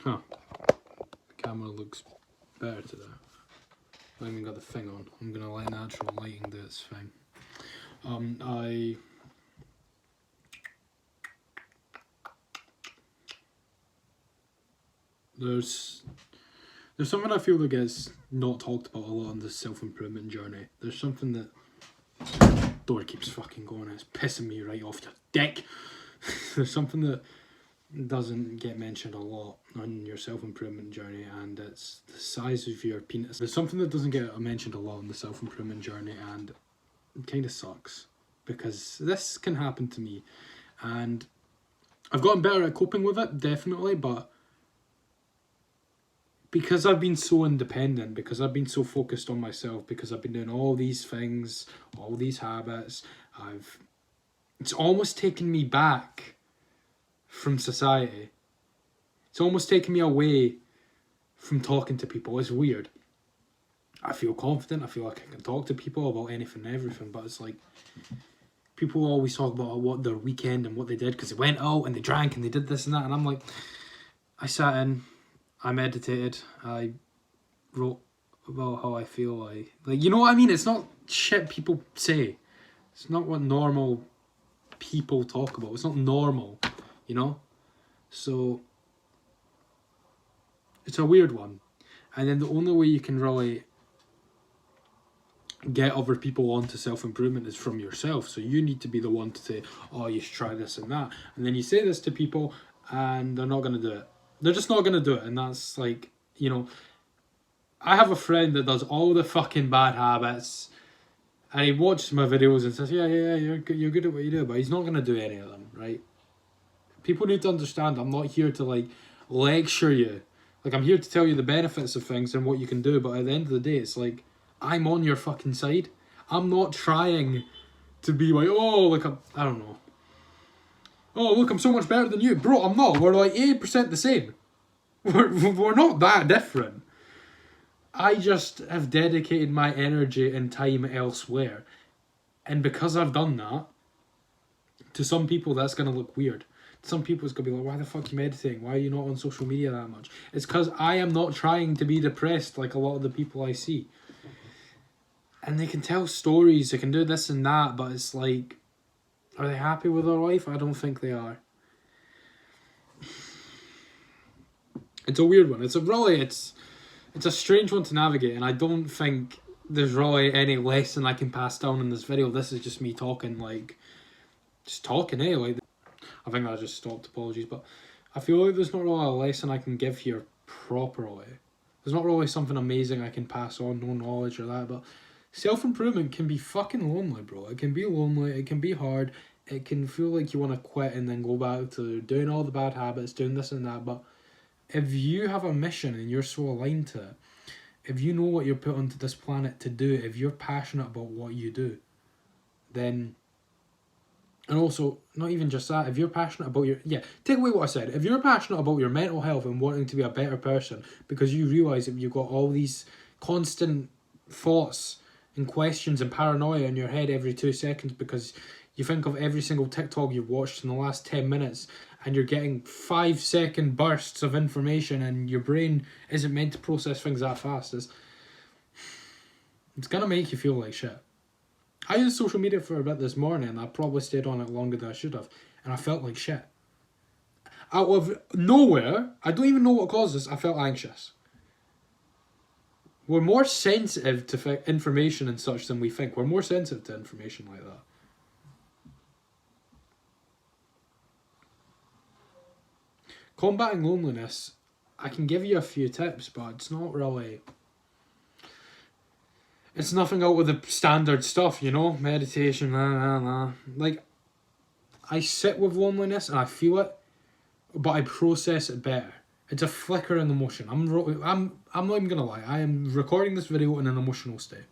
Huh. The camera looks better today. I haven't got the thing on. I'm gonna let natural lighting do its thing. There's something I feel that gets not talked about a lot on the self-improvement journey. There's something that... Door keeps fucking going. It's pissing me right off your dick. There's something that doesn't get mentioned a lot on your self-improvement journey, and it's the size of your penis. There's something that doesn't get mentioned a lot on the self-improvement journey, and it kind of sucks, because this can happen to me, and I've gotten better at coping with it, definitely, but because I've been so independent, because I've been so focused on myself, because I've been doing all these things, all these habits, it's almost taken me back from society. It's almost taken me away from talking to people. It's weird. I feel confident. I feel like I can talk to people about anything and everything, but it's like people always talk about what their weekend and what they did because they went out and they drank and they did this and that, and I'm like, I sat in, I meditated, I wrote about how I feel. Like you know what I mean? It's not shit people say. It's not what normal people talk about. It's not normal, you know? So it's a weird one. And then the only way you can really get other people onto self-improvement is from yourself. So you need to be the one to say, oh, you should try this and that. And then you say this to people and they're not going to do it. They're just not going to do it. And that's like, you know, I have a friend that does all the fucking bad habits and he watches my videos and says, yeah, you're good at what you do, but he's not going to do any of them, right? People need to understand I'm not here to like lecture you. Like I'm here to tell you the benefits of things and what you can do, but at the end of the day, it's like, I'm on your fucking side. I'm not trying to be like, oh, like I don't know. Oh, look, I'm so much better than you. Bro, I'm not. We're like 80% the same. We're not that different. I just have dedicated my energy and time elsewhere. And because I've done that, to some people that's going to look weird. Some people it's going to be like, why the fuck are you meditating? Why are you not on social media that much? It's because I am not trying to be depressed like a lot of the people I see. And they can tell stories, they can do this and that, but it's like, are they happy with their life? I don't think they are. It's a weird one. It's a strange one to navigate, and I don't think there's really any lesson I can pass down in this video. This is just me talking, like, just talking, eh? Like, I think I just stopped, apologies, but I feel like there's not really a lesson I can give here properly. There's not really something amazing I can pass on, no knowledge or that, but self-improvement can be fucking lonely, bro. It can be lonely, it can be hard, it can feel like you want to quit and then go back to doing all the bad habits, doing this and that, but if you have a mission and you're so aligned to it, if you know what you're put onto this planet to do, if you're passionate about what you do, then... And also, not even just that, if you're passionate about your... Yeah, take away what I said. If you're passionate about your mental health and wanting to be a better person because you realise that you've got all these constant thoughts and questions and paranoia in your head every 2 seconds because you think of every single TikTok you've watched in the last 10 minutes and you're getting 5-second bursts of information and your brain isn't meant to process things that fast, it's going to make you feel like shit. I used social media for a bit this morning and I probably stayed on it longer than I should have, and I felt like shit. Out of nowhere, I don't even know what caused this, I felt anxious. We're more sensitive to information and such than we think. We're more sensitive to information like that. Combating loneliness, I can give you a few tips, but it's not really... It's nothing out of the standard stuff, you know? Meditation, Like, I sit with loneliness and I feel it, but I process it better. It's a flicker in the emotion. I'm not even gonna lie. I am recording this video in an emotional state.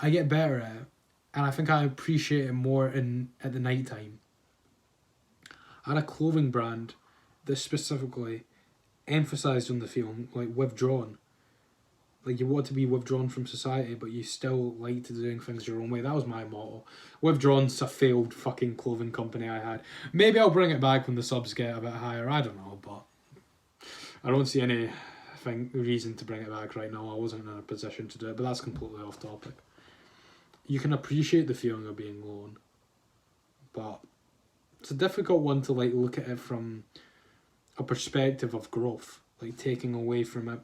I get better at it, and I think I appreciate it more at the night time. I had a clothing brand that specifically emphasised on the feeling like withdrawn. Like you want to be withdrawn from society, but you still like to doing things your own way. That was my motto. Withdrawn's a failed fucking clothing company I had. Maybe I'll bring it back when the subs get a bit higher. I don't know, but I don't see any reason to bring it back right now. I wasn't in a position to do it, but that's completely off topic. You can appreciate the feeling of being alone, but it's a difficult one to like look at it from a perspective of growth, like taking away from it.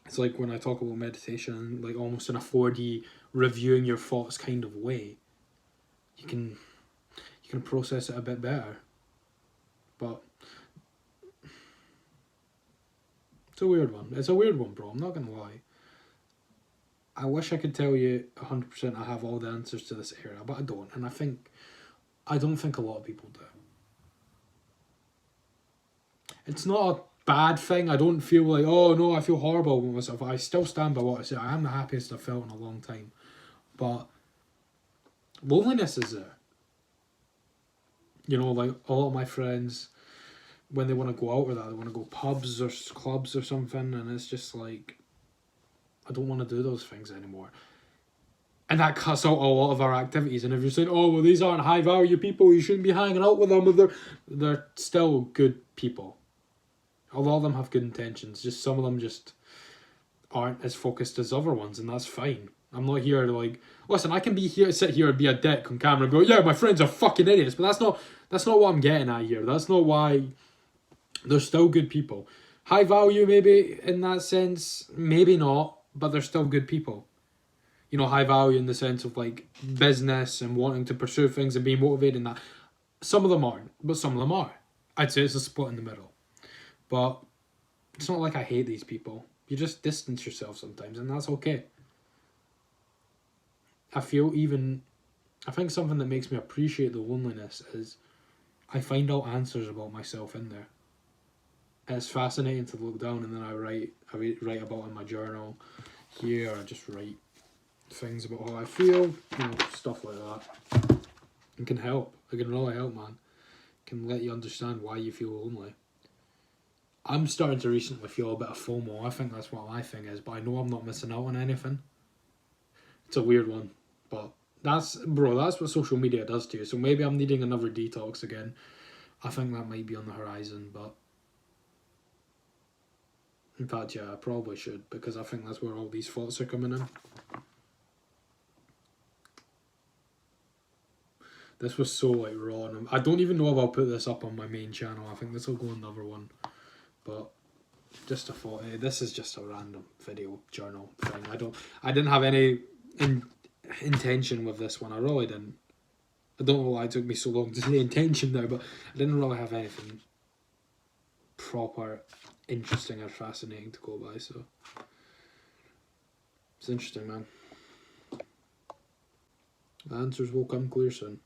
It's like when I talk about meditation, like almost in a 4D reviewing your thoughts kind of way. You can process it a bit better. But it's a weird one. It's a weird one, bro. I'm not gonna lie. I wish I could tell you 100% I have all the answers to this area, but I don't. And I don't think a lot of people do. It's not a bad thing. I don't feel like, oh no, I feel horrible with myself. I still stand by what I say. I am the happiest I've felt in a long time. But loneliness is there. You know, like a lot of my friends, when they want to go out or that, they want to go pubs or clubs or something, and it's just like, I don't want to do those things anymore. And that cuts out a lot of our activities. And if you're saying, oh, well, these aren't high value people, you shouldn't be hanging out with them, but they're still good people. A lot of them have good intentions. Just some of them just aren't as focused as other ones, and that's fine. I'm not here to like, listen, I can sit here and be a dick on camera and go, yeah, my friends are fucking idiots, but that's not what I'm getting at here. That's not why. They're still good people. High value maybe in that sense, maybe not, but they're still good people. You know, high value in the sense of like business and wanting to pursue things and being motivated in that. Some of them aren't, but some of them are. I'd say it's a split in the middle. But it's not like I hate these people. You just distance yourself sometimes, and that's okay. I think something that makes me appreciate the loneliness is I find out answers about myself in there. And it's fascinating to look down, and then I write about in my journal here, or I just write things about how I feel, stuff like that. It can help. It can really help, man. It can let you understand why you feel lonely. I'm starting to recently feel a bit of FOMO. I think that's what my thing is, but I know I'm not missing out on anything. It's a weird one, but that's what social media does to you. So maybe I'm needing another detox again. I think that might be on the horizon, but in fact, yeah, I probably should, because I think that's where all these thoughts are coming in. This was so like raw, and I don't even know if I'll put this up on my main channel. I think this will go another one, but just a thought. This is just a random video journal thing. I didn't have any intention with this one. I really didn't. I don't know why it took me so long to say intention now, but I didn't really have anything proper interesting or fascinating to go by, so it's interesting, man. The answers will come clear soon.